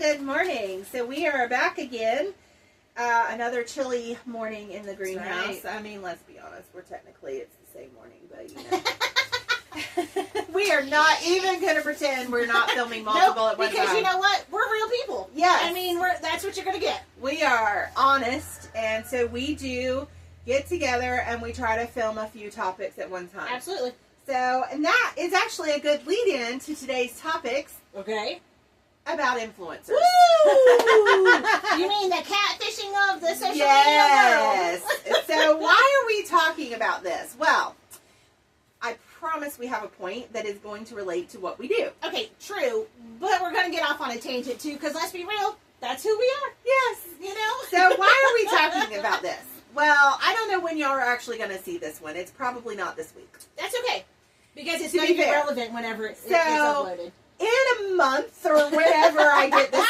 good morning. So we are back again. Another chilly morning in the greenhouse. Right. I mean, let's be honest. It's the same morning, but we are not even going to pretend we're not filming multiple at one time. Because you know what? We're real people. Yes. I mean, that's what you're going to get. We are honest, and so we do get together and we try to film a few topics at one time. Absolutely. So, and that is actually a good lead-in to today's topics. Okay. About influencers. Woo! You mean the catfishing of the social media yes. world? So why are we talking about this? Well, I promise we have a point that is going to relate to what we do. Okay, true. But we're going to get off on a tangent too, because let's be real, that's who we are. Yes. You know? So why are we talking about this? Well, I don't know when y'all are actually going to see this one. It's probably not this week. That's okay. Because it's To going be to be fair. relevant whenever it gets uploaded. In a month or whenever I get this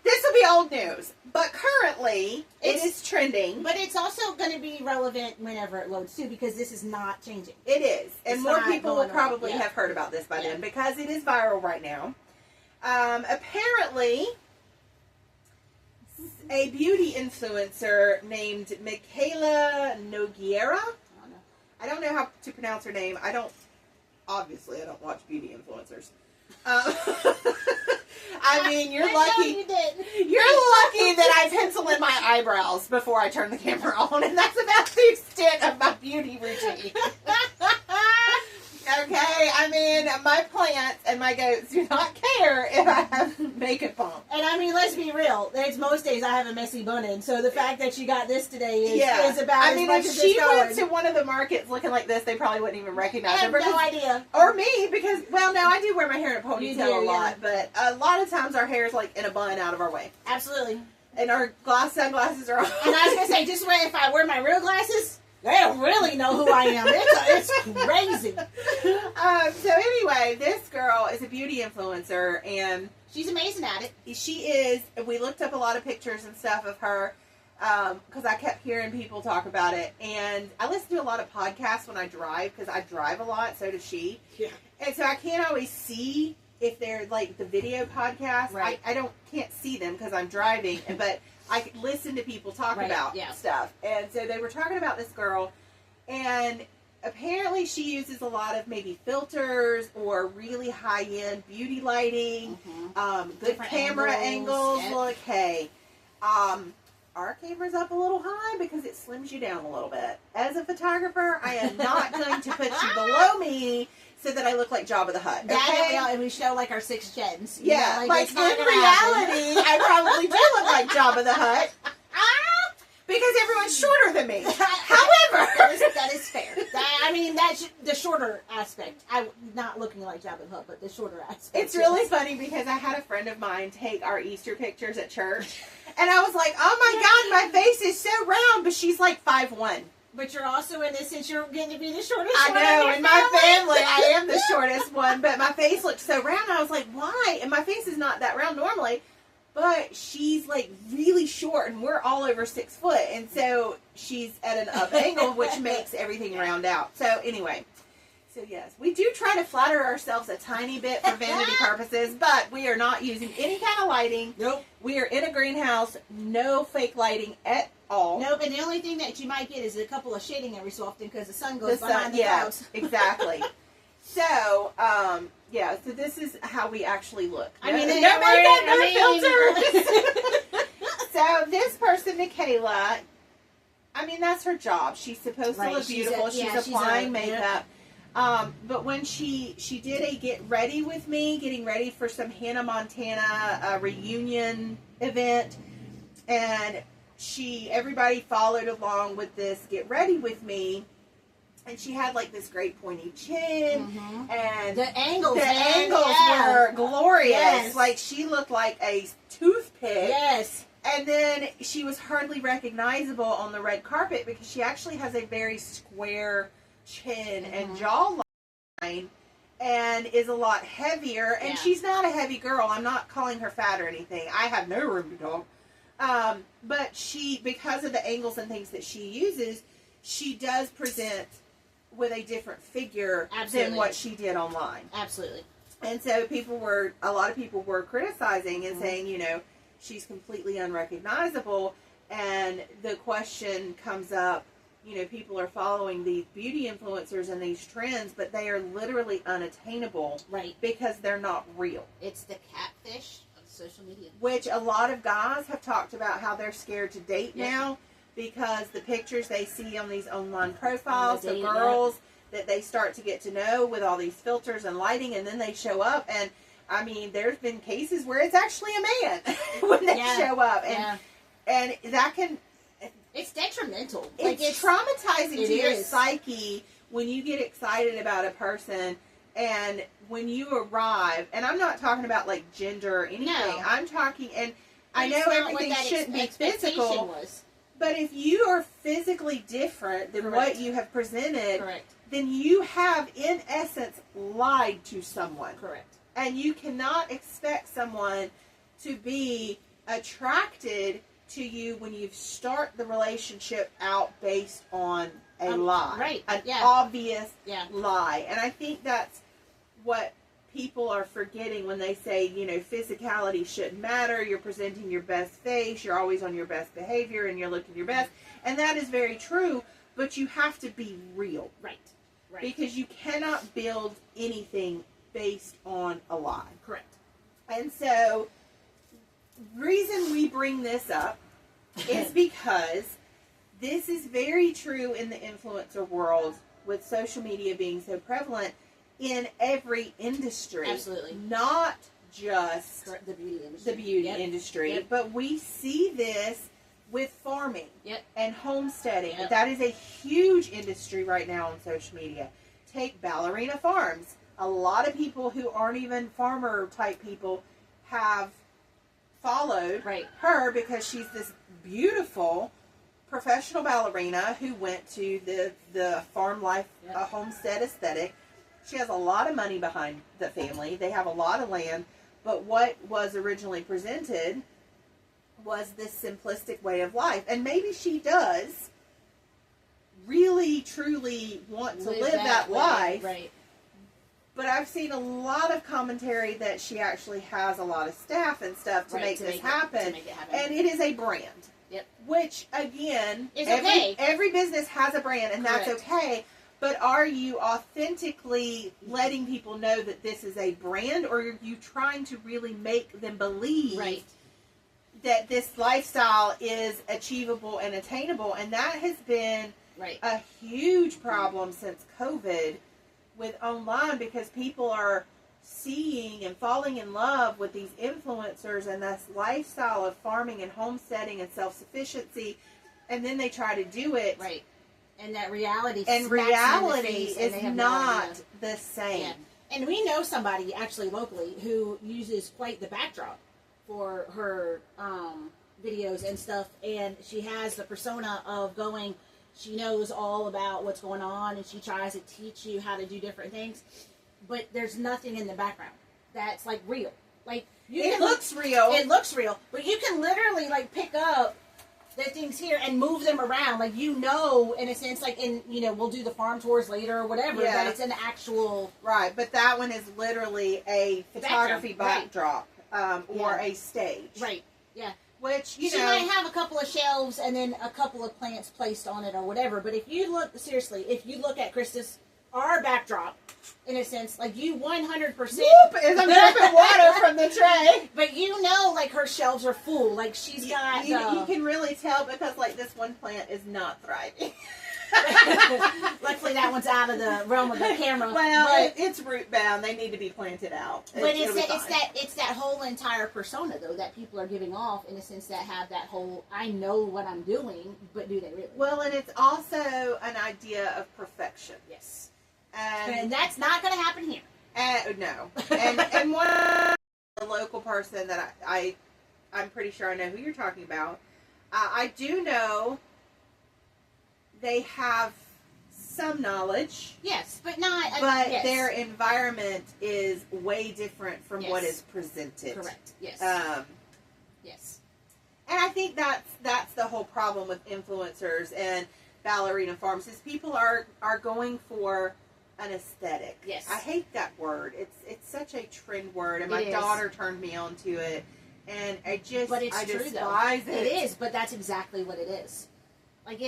this will be old news. But currently, it is trending. But it's also going to be relevant whenever it loads too, because this is not changing. It is. And It's more not people will going on. probably Yeah. have heard about this by then because it is viral right now. Apparently, a beauty influencer named Michaela Nogueira. I don't know how to pronounce her name. Obviously, I don't watch beauty influencers. I mean, you're lucky. You did. You're lucky that I pencil in my eyebrows before I turn the camera on, and that's about the extent of my beauty routine. Okay, I mean, my plants and my goats do not care if I have makeup on. And I mean, let's be real. It's most days I have a messy bun in, so the fact that you got this today is about I as mean, much if as she it's going. went to one of the markets looking like this, they probably wouldn't even recognize I her. have no idea. Or me, because, well, no, I do wear my hair in a You ponytail do, a lot, yeah. but a lot of times our hair is like in a bun out of our way. Absolutely. And our sunglasses are on. And I was going to say, just wait, if I wear my real glasses, they don't really know who I am. It's crazy. So anyway, this girl is a beauty influencer, and She's amazing at it. she is. We looked up a lot of pictures and stuff of her because I kept hearing people talk about it, and I listen to a lot of podcasts when I drive because I drive a lot. So does she. Yeah. And so I can't always see if they're like the video podcast. Right. I can't see them because I'm driving, but I listen to people talk about stuff. And so they were talking about this girl, and apparently she uses a lot of maybe filters or really high-end beauty lighting, good Different camera angles. Yep. Look, hey, our camera's up a little high because it slims you down a little bit. As a photographer, I am not going to put you below me so that I look like Jabba the Hutt. Okay? And we show like our 6 chins. You Yeah, know, like it's in not gonna happen. reality, I probably do look like Jabba the Hutt. Because everyone's shorter than me. However, that is fair. I mean, that's the shorter aspect. I'm not looking like Jabba the Hutt, but the shorter aspect. it's really funny because I had a friend of mine take our Easter pictures at church, and I was like, "Oh my God, my face is so round," but she's like 5'1". But you're also, in this sense, you're getting to be the shortest I one know, in in your my family, I am the shortest one, but my face looked so round. I was like, "Why?" And my face is not that round normally. But she's like really short, and we're all over 6 foot, and so she's at an up angle, which makes everything round out. So anyway, so yes, we do try to flatter ourselves a tiny bit for vanity purposes, but we are not using any kind of lighting. Nope. We are in a greenhouse, no fake lighting at all. Nope, and the only thing that you might get is a couple of shading every so often because the sun goes behind the clouds. Exactly. So, yeah, so this is how we actually look. I mean, no makeup, no filters. So this person, Michaela, I mean, that's her job. She's supposed to look beautiful. She's applying makeup. But when she did a get ready with me, getting ready for some Hannah Montana reunion event, and everybody followed along with this get ready with me. And she had like this great pointy chin, and the angles were glorious. Yes. Like she looked like a toothpick. Yes. And then she was hardly recognizable on the red carpet because she actually has a very square chin and jawline, and is a lot heavier. And she's not a heavy girl. I'm not calling her fat or anything. I have no room to talk. But she, because of the angles and things that she uses, she does present with a different figure than what she did online. Absolutely. And so a lot of people were criticizing and saying, you know, she's completely unrecognizable. And the question comes up, you know, people are following these beauty influencers and these trends, but they are literally unattainable. Right. Because they're not real. It's the catfish of social media. Which a lot of guys have talked about how they're scared to date now because the pictures they see on these online profiles, the girls that they start to get to know with all these filters and lighting, and then they show up, and I mean, there's been cases where it's actually a man when they show up, and that can, it's detrimental. It's traumatizing to your psyche when you get excited about a person, and when you arrive, and I'm not talking about like gender or anything. No. I'm talking, and I know everything shouldn't be physical. But if you are physically different than what you have presented, then you have, in essence, lied to someone. Correct. And you cannot expect someone to be attracted to you when you start the relationship out based on a lie. Right. An obvious lie. And I think that's what people are forgetting when they say, you know, physicality shouldn't matter. You're presenting your best face. You're always on your best behavior and you're looking your best. And that is very true, but you have to be real. Right. Right. Because you cannot build anything based on a lie. Correct. And so, reason we bring this up is because this is very true in the influencer world, with social media being so prevalent in every industry. Absolutely. Not just the beauty industry. The beauty industry. But we see this with farming and homesteading. That is a huge industry right now on social media. Take ballerina farms. A lot of people who aren't even farmer type people have followed her because she's this beautiful professional ballerina who went to the farm life homestead aesthetic. She has a lot of money behind the family. They have a lot of land. But what was originally presented was this simplistic way of life. And maybe she does really, truly want to live that life. Right. But I've seen a lot of commentary that she actually has a lot of staff and stuff to make this happen. And it is a brand. Yep. Which, again, it's every business has a brand, and that's okay. But are you authentically letting people know that this is a brand, or are you trying to really make them believe that this lifestyle is achievable and attainable? And that has been a huge problem since COVID with online, because people are seeing and falling in love with these influencers and this lifestyle of farming and homesteading and self-sufficiency, and then they try to do it. Right. And that reality is not the same. Yeah. And we know somebody actually locally who uses quite the backdrop for her videos and stuff, and she has the persona of going, she knows all about what's going on, and she tries to teach you how to do different things, but there's nothing in the background that's like real. Like it looks real. It looks real, but you can literally like pick up the things here and move them around, like, you know, in a sense, like, in, you know, we'll do the farm tours later or whatever, but it's an actual... Right, but that one is literally a photography backdrop, or a stage. Right, yeah. Which, you know... She might have a couple of shelves and then a couple of plants placed on it or whatever, but if you look, seriously, if you look at Krista's, our backdrop, in a sense, like, you 100%... Whoop! As I'm dripping water from the tray. But you know, like, her shelves are full. Like, she's got... You can really tell because, like, this one plant is not thriving. Luckily, that one's out of the realm of the camera. Well, it's root bound. They need to be planted out. But it's that whole entire persona, though, that people are giving off, in a sense, that have that whole, I know what I'm doing, but do they really? Well, and it's also an idea of perfection. Yes. And that's not going to happen here. No. And one a local person that I'm pretty sure I know who you're talking about. I do know they have some knowledge. Yes, but not... But their environment is way different from what is presented. Correct. Yes. Yes. And I think that's the whole problem with influencers and ballerina farms, is people are going for an aesthetic. Yes. I hate that word. It's such a trend word, and my daughter turned me on to it. And I despise it. It is, but that's exactly what it is. Like,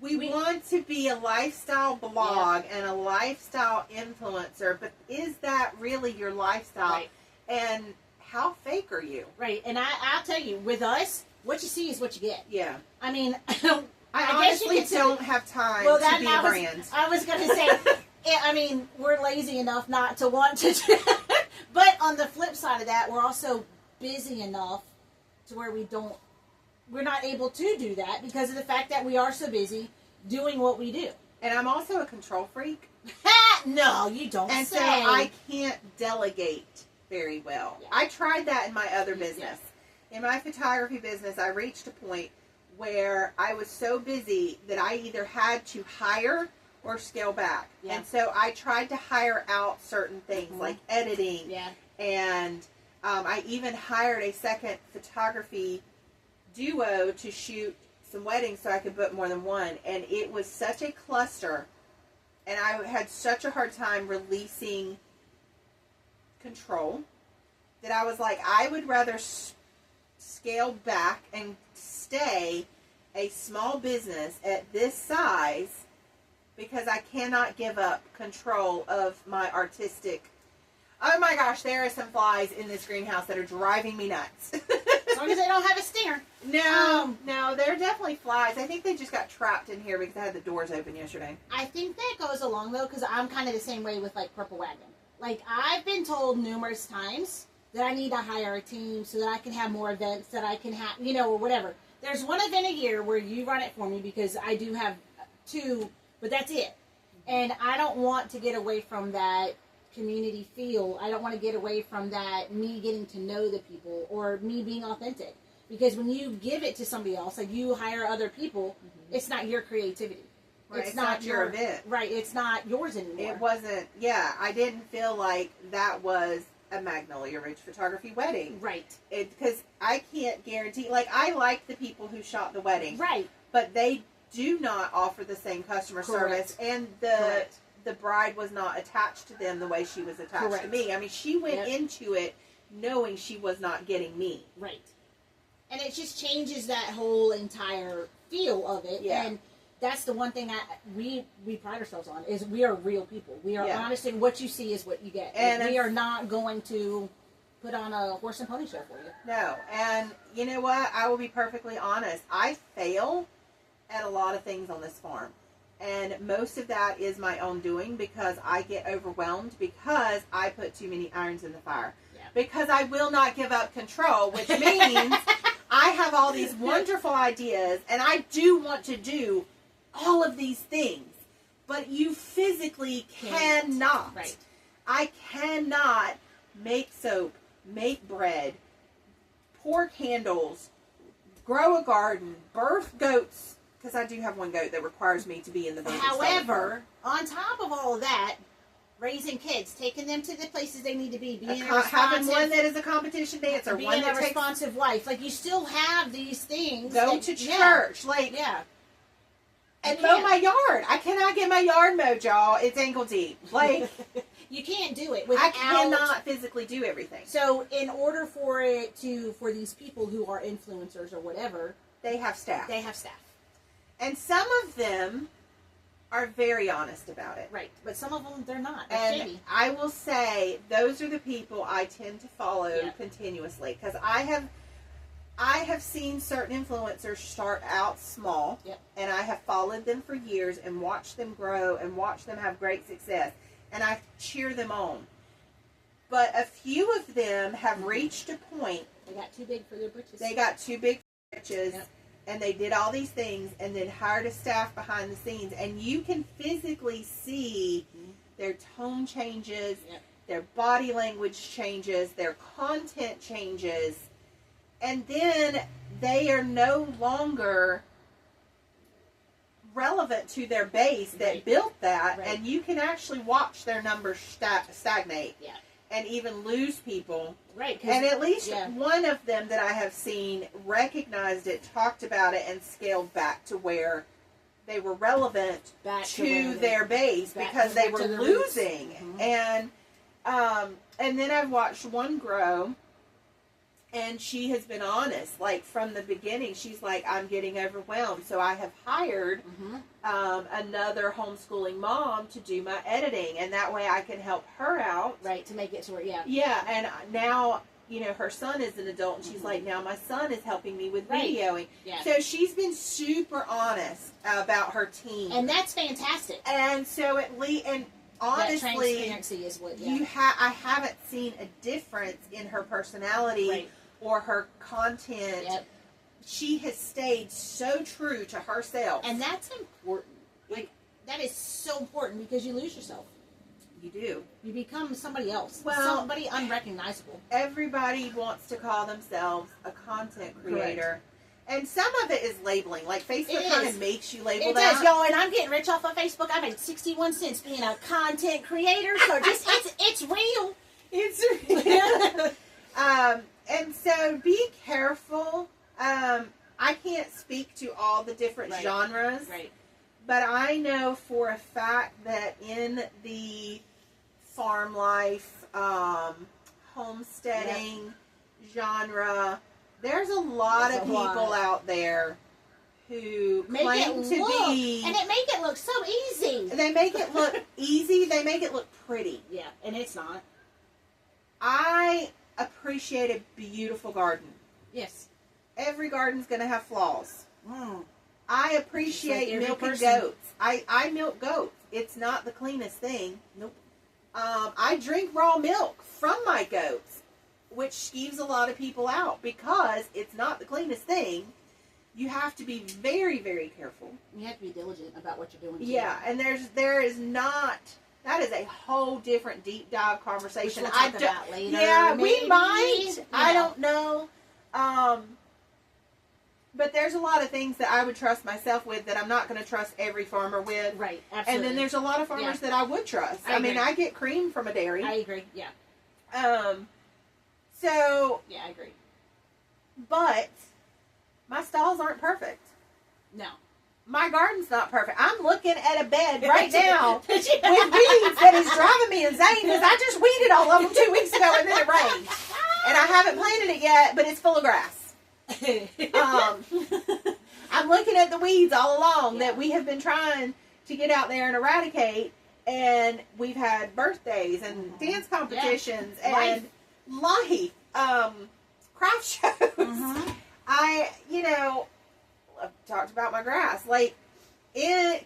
we want to be a lifestyle blog and a lifestyle influencer, but is that really your lifestyle? Right. And how fake are you? Right. And I'll tell you, with us, what you see is what you get. Yeah. I mean, I honestly don't have time to be a brand. I was going to say, I mean, we're lazy enough not to want to do but on the flip side of that, we're also busy enough to where we're not able to do that because of the fact that we are so busy doing what we do. And I'm also a control freak. No, you don't and say. So I can't delegate very well. Yeah. I tried that in my other business. Yeah. In my photography business, I reached a point where I was so busy that I either had to hire or scale back. Yeah. And so I tried to hire out certain things like editing. Yeah. And I even hired a second photography duo to shoot some weddings so I could book more than one. And it was such a cluster. And I had such a hard time releasing control that I was like, I would rather scale back and stay a small business at this size because I cannot give up control of my artistic. Oh my gosh, there are some flies in this greenhouse that are driving me nuts. As long as they don't have a stinger. No, they're definitely flies. I think they just got trapped in here because I had the doors open yesterday. I think that goes along, though, because I'm kind of the same way with, like, Purple Wagon. Like, I've been told numerous times that I need to hire a team so that I can have more events, that I can have, or whatever. There's one event a year where you run it for me because I do have 2, but that's it. And I don't want to get away from that community feel. I don't want to get away from that me getting to know the people or me being authentic. Because when you give it to somebody else, like you hire other people, it's not your creativity. Right, it's not your event. Right, it's not yours anymore. It wasn't, I didn't feel like that was a Magnolia Ridge photography wedding. Right. Because I can't guarantee, like, I like the people who shot the wedding. Right. But they do not offer the same customer service. And the bride was not attached to them the way she was attached to me. I mean, she went into it knowing she was not getting me. Right. And it just changes that whole entire feel of it. Yeah. And that's the one thing we pride ourselves on, is we are real people. We are honest, and what you see is what you get. And we are not going to put on a horse and pony show for you. No. And you know what? I will be perfectly honest. I fail at a lot of things on this farm. And most of that is my own doing because I get overwhelmed because I put too many irons in the fire. Yeah. Because I will not give up control, which means I have all these wonderful ideas and I do want to do all of these things. But you physically cannot. Right. I cannot make soap, make bread, pour candles, grow a garden, birth goats. Because I do have one goat that requires me to be in the boat. However, on top of all of that, raising kids, taking them to the places they need to be, being having one that is a competition dancer, being one that a responsive wife. Like, you still have these things. Go to church. And mow my yard. I cannot get my yard mowed, y'all. It's ankle deep. Like, you can't do it without. I cannot physically do everything. So, in order for these people who are influencers or whatever, they have staff. And some of them are very honest about it. Right. But some of them, they're not. They're shady. I will say, those are the people I tend to follow continuously. Because I have seen certain influencers start out small. Yep. And I have followed them for years and watched them grow and watched them have great success. And I cheer them on. But a few of them have reached a point. They got too big for their britches. Yep. And they did all these things and then hired a staff behind the scenes. And you can physically see their tone changes, their body language changes, their content changes. And then they are no longer relevant to their base that built that. Right. And you can actually watch their numbers stagnate. Yeah. And even lose people. Right. And at least one of them that I have seen recognized it, talked about it, and scaled back to where they were relevant to their base because they were losing. Mm-hmm. And And then I've watched one grow, and she has been honest. Like, from the beginning, she's like, I'm getting overwhelmed. So I have hired another homeschooling mom to do my editing, and that way I can help her out. Right, to make it to where, Yeah, and now, you know, her son is an adult, and she's like, now my son is helping me with videoing. Yeah. So she's been super honest about her team. And that's fantastic. And so and honestly, that transparency is what I haven't seen a difference in her personality or her content. Yep. She has stayed so true to herself. And that's important. Like, that is so important because you lose yourself. You do. You become somebody else. Well, somebody unrecognizable. Everybody wants to call themselves a content creator. Correct. And some of it is labeling. Like, Facebook kind of makes you label that. It does, y'all. And I'm getting rich off of Facebook. I made 61 cents being a content creator. So just, it's real. It's real. And so be careful. I can't speak to all the different genres. Right. But I know for a fact that in the farm life, homesteading genre, there's a lot of people out there who claim to be... And it make it look so easy. They make it look easy. They make it look pretty. Yeah, and it's not. I appreciate a beautiful garden. Yes. Every garden's going to have flaws. I appreciate milking goats. I milk goats. It's not the cleanest thing. Nope. I drink raw milk from my goats, which skeeves a lot of people out because it's not the cleanest thing. You have to be very, very careful. You have to be diligent about what you're doing. Yeah, and there is not... That is a whole different deep dive conversation. Which we'll talk about later. Yeah, maybe. We might. Yeah. I don't know. But there's a lot of things that I would trust myself with that I'm not going to trust every farmer with. Right, absolutely. And then there's a lot of farmers that I would trust. I mean, I get cream from a dairy. I agree, yeah. So... Yeah, I agree. But my stalls aren't perfect. No. My garden's not perfect. I'm looking at a bed right now with weeds that is driving me insane because I just weeded all of them 2 weeks ago and then it rained. And I haven't planted it yet, but it's full of grass. I'm looking at the weeds all along that we have been trying to get out there and eradicate. And we've had birthdays and dance competitions and life, craft shows. I've talked about my grass. Like,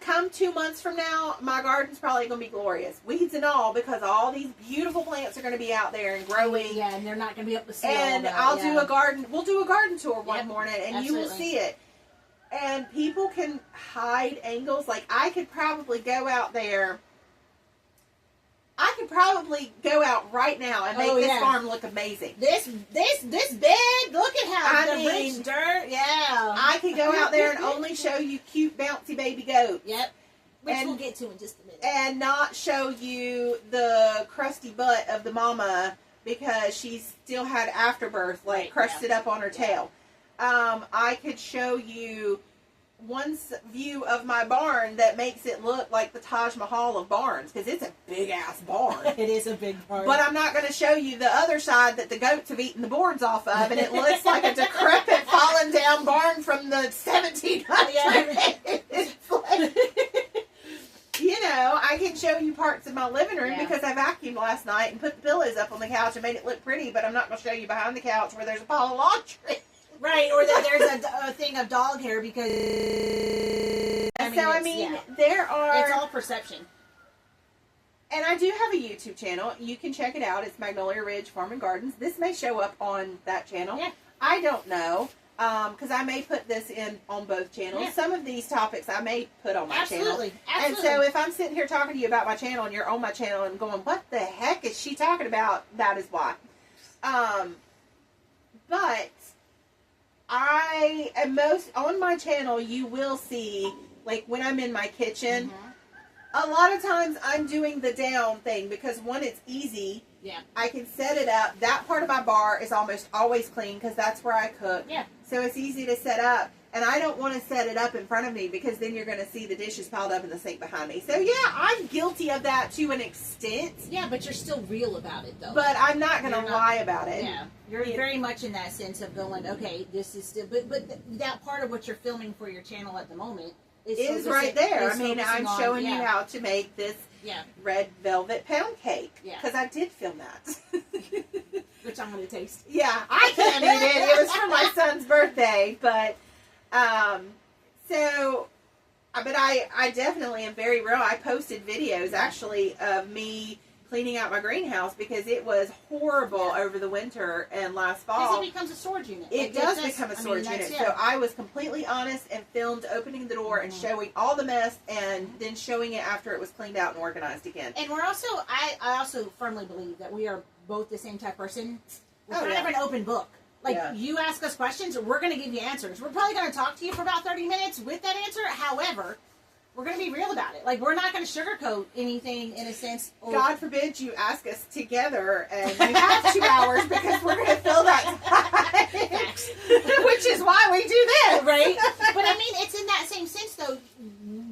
come 2 months from now, my garden's probably going to be glorious. Weeds and all, because all these beautiful plants are going to be out there and growing. Yeah, and they're not going to be able to see and all that. I'll do a garden. We'll do a garden tour one morning, and you will see it. And people can hide angles. Like, I could probably go out there. I could probably go out right now and make this farm look amazing. This bed, look at how rich dirt. Yeah. I could go out there and only show you cute, bouncy baby goats. Yep. Which we'll get to in just a minute. And not show you the crusty butt of the mama because she still had afterbirth, like crusted up on her tail. I could show you one view of my barn that makes it look like the Taj Mahal of barns because it's a big ass barn. It is a big barn. But I'm not going to show you the other side that the goats have eaten the boards off of, and it looks like a decrepit, fallen down barn from the 1700s. It's like, I can show you parts of my living room because I vacuumed last night and put the pillows up on the couch and made it look pretty, but I'm not going to show you behind the couch where there's a pile of laundry. Right, or that there's a thing of dog hair because... there are... It's all perception. And I do have a YouTube channel. You can check it out. It's Magnolia Ridge Farm and Gardens. This may show up on that channel. Yeah. I don't know, because I may put this in on both channels. Yeah. Some of these topics I may put on my channel. Absolutely. And so if I'm sitting here talking to you about my channel and you're on my channel and going, what the heck is she talking about? That is why. But... on my channel, you will see, like, when I'm in my kitchen, a lot of times I'm doing the down thing because, one, it's easy. Yeah. I can set it up. That part of my bar is almost always clean because that's where I cook. Yeah. So it's easy to set up. And I don't want to set it up in front of me because then you're going to see the dishes piled up in the sink behind me. So, yeah, I'm guilty of that to an extent. Yeah, but you're still real about it, though. But I'm not going to lie about it. Yeah. You're very much in that sense of going, okay, this is still... But that part of what you're filming for your channel at the moment is right there. I mean, I'm showing you how to make this red velvet pound cake. Yeah. Because I did film that. Which I'm going to taste. Yeah, I can't eat it. It was for my son's birthday, but... but I definitely am very real. I posted videos actually of me cleaning out my greenhouse because it was horrible over the winter and last fall. Because it becomes a storage unit. It does become a storage unit. So I was completely honest and filmed opening the door and showing all the mess and then showing it after it was cleaned out and organized again. And we're also, I also firmly believe that we are both the same type of person. We're kind of an open book. Like, you ask us questions, we're going to give you answers. We're probably going to talk to you for about 30 minutes with that answer. However, we're going to be real about it. Like, we're not going to sugarcoat anything in a sense. God forbid you ask us together and you have 2 hours because we're going to fill that time. Which is why we do this. Right? But, I mean, it's in that same sense, though.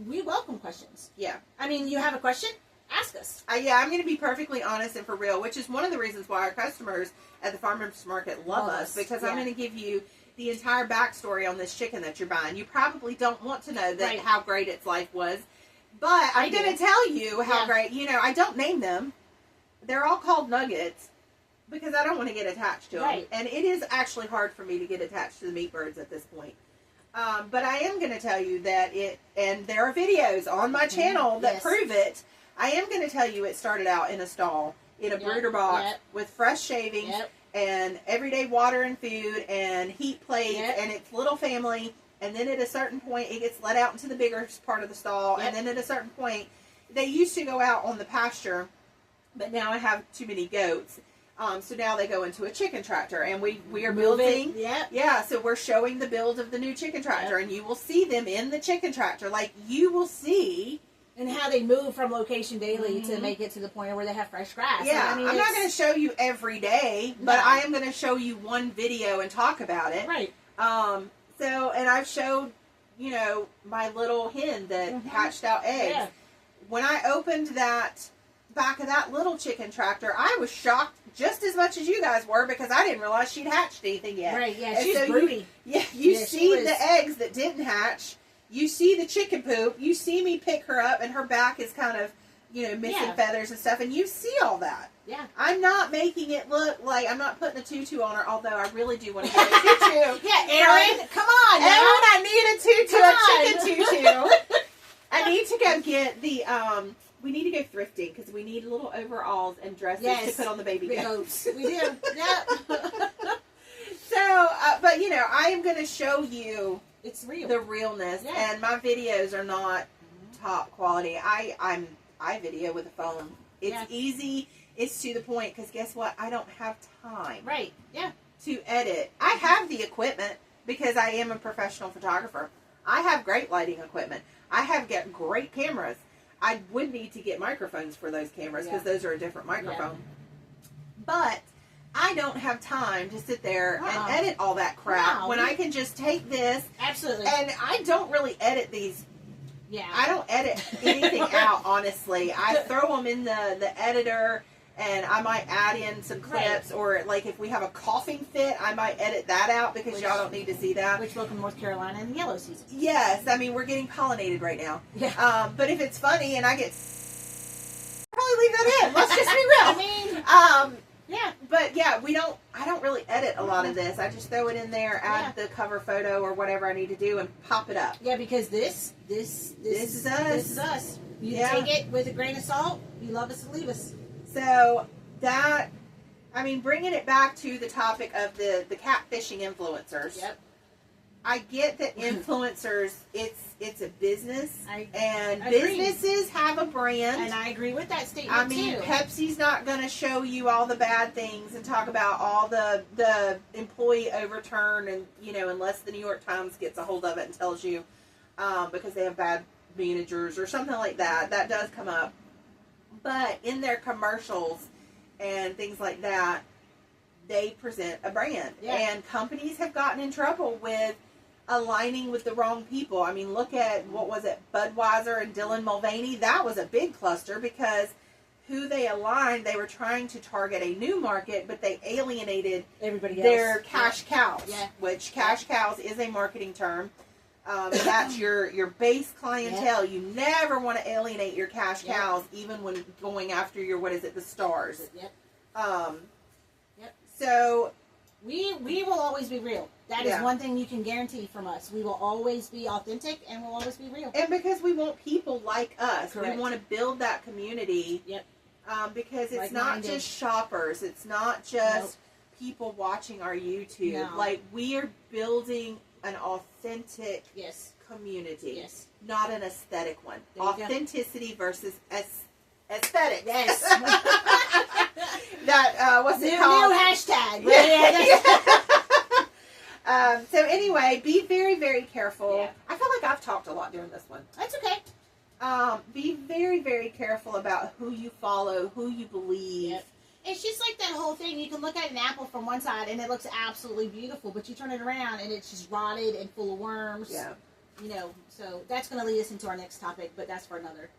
We welcome questions. Yeah. I mean, you have a question? Ask us. Yeah, I'm going to be perfectly honest and for real, which is one of the reasons why our customers at the farmers market love us, because I'm going to give you the entire backstory on this chicken that you're buying. You probably don't want to know that how great its life was, but I'm going to tell you how great. You know, I don't name them. They're all called nuggets because I don't want to get attached to them, and it is actually hard for me to get attached to the meat birds at this point. But I am going to tell you that and there are videos on my channel that prove it. I am going to tell you it started out in a stall, in a brooder box, with fresh shavings, and everyday water and food, and heat plates, and its little family, and then at a certain point, it gets let out into the bigger part of the stall, and then at a certain point, they used to go out on the pasture, but now I have too many goats, so now they go into a chicken tractor, and we are building, so we're showing the build of the new chicken tractor, and you will see them in the chicken tractor, like, you will see... And how they move from location daily to make it to the point where they have fresh grass. Yeah, I mean, I'm not going to show you every day, but I am going to show you one video and talk about it. Right. And I've showed, you know, my little hen that hatched out eggs. Yeah. When I opened that back of that little chicken tractor, I was shocked just as much as you guys were because I didn't realize she'd hatched anything yet. Right, yeah, she's broody. You see the eggs that didn't hatch. You see the chicken poop. You see me pick her up, and her back is kind of, you know, missing feathers and stuff. And you see all that. Yeah. I'm not making it look like I'm not putting a tutu on her, although I really do want to get a tutu. Erin, come on. Erin, I need a tutu, a chicken tutu. I need to go get the, we need to go thrifting because we need little overalls and dresses to put on the baby goats. We do. So, but, you know, I am going to show you. It's real. The realness, and my videos are not top quality. I video with a phone. It's easy. It's to the point because guess what? I don't have time. Right. Yeah. To edit. I have the equipment because I am a professional photographer. I have great lighting equipment. I have got great cameras. I would need to get microphones for those cameras because those are a different microphone. But I don't have time to sit there and edit all that crap when I can just take this. Absolutely. And I don't really edit these. Yeah. I don't edit anything out, honestly. I throw them in the editor, and I might add in some clips, or like if we have a coughing fit, I might edit that out because y'all don't need to see that. Which welcome North Carolina in the yellow season. Yes. I mean, we're getting pollinated right now. Yeah. But if it's funny and I get... I'll probably leave that in. Let's just be real. I mean... Yeah, but I don't really edit a lot of this. I just throw it in there, add the cover photo or whatever I need to do, and pop it up. Yeah, because this is us. This is us. You take it with a grain of salt. You love us and leave us. So that, I mean, bringing it back to the topic of the catfishing influencers. Yep. I get that influencers, it's a business, and businesses have a brand. And I agree with that statement, I mean, Pepsi's not going to show you all the bad things and talk about all the employee overturn, and, you know, unless the New York Times gets a hold of it and tells you, because they have bad managers or something like that. That does come up. But in their commercials and things like that, they present a brand. Yeah. And companies have gotten in trouble with aligning with the wrong people. I mean, look at, what was it, Budweiser and Dylan Mulvaney? That was a big cluster because who they aligned, they were trying to target a new market, but they alienated everybody else. Their cash cows, yeah. which cash cows is a marketing term. That's your base clientele. You never want to alienate your cash cows, even when going after your, what is it, the stars. So we will always be real. That is one thing you can guarantee from us. We will always be authentic and we'll always be real. And because we want people like us. Correct. We want to build that community. Because it's not just shoppers. It's not just people watching our YouTube. No. Like, we are building an authentic community. Not an aesthetic one. Authenticity versus aesthetic. Yes. That, what's it called? New hashtag. So anyway, be very, very careful. I feel like I've talked a lot during this one. That's okay. Be very, very careful about who you follow, who you believe. It's just like that whole thing. You can look at an apple from one side and it looks absolutely beautiful, but you turn it around and it's just rotted and full of worms. You know, so that's going to lead us into our next topic, but that's for another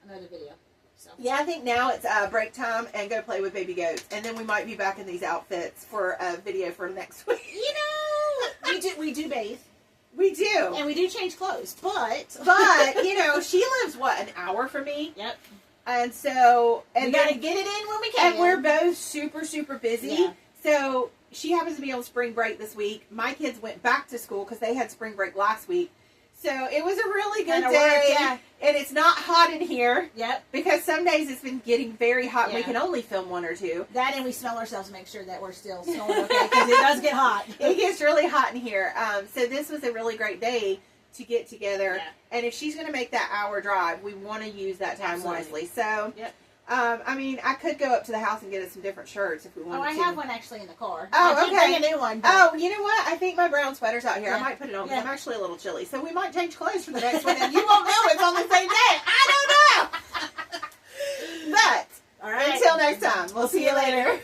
video. So. Yeah, I think now it's break time and go play with baby goats, and then we might be back in these outfits for a video for next week. You know, we do bathe. We do. And we do change clothes, but you know, she lives, what, an hour from me? Yep. And so... And we got to get it in when we can. And we're both super, super busy. So, she happens to be on spring break this week. My kids went back to school because they had spring break last week. So, it was a really good day. And it's not hot in here. Because some days it's been getting very hot and we can only film one or two. That, and we smell ourselves to make sure that we're still smelling okay, because it does get hot. It gets really hot in here. So this was a really great day to get together. And if she's going to make that hour drive, we want to use that time wisely. So, I mean, I could go up to the house and get us some different shirts if we wanted to. I have one actually in the car. Oh, okay. Bring a new one. Oh, you know what? I think my brown sweater's out here. I might put it on because I'm actually a little chilly. So we might change clothes for the next one, and you won't know it's on the same day. I don't know. But, until next time, we'll see you later.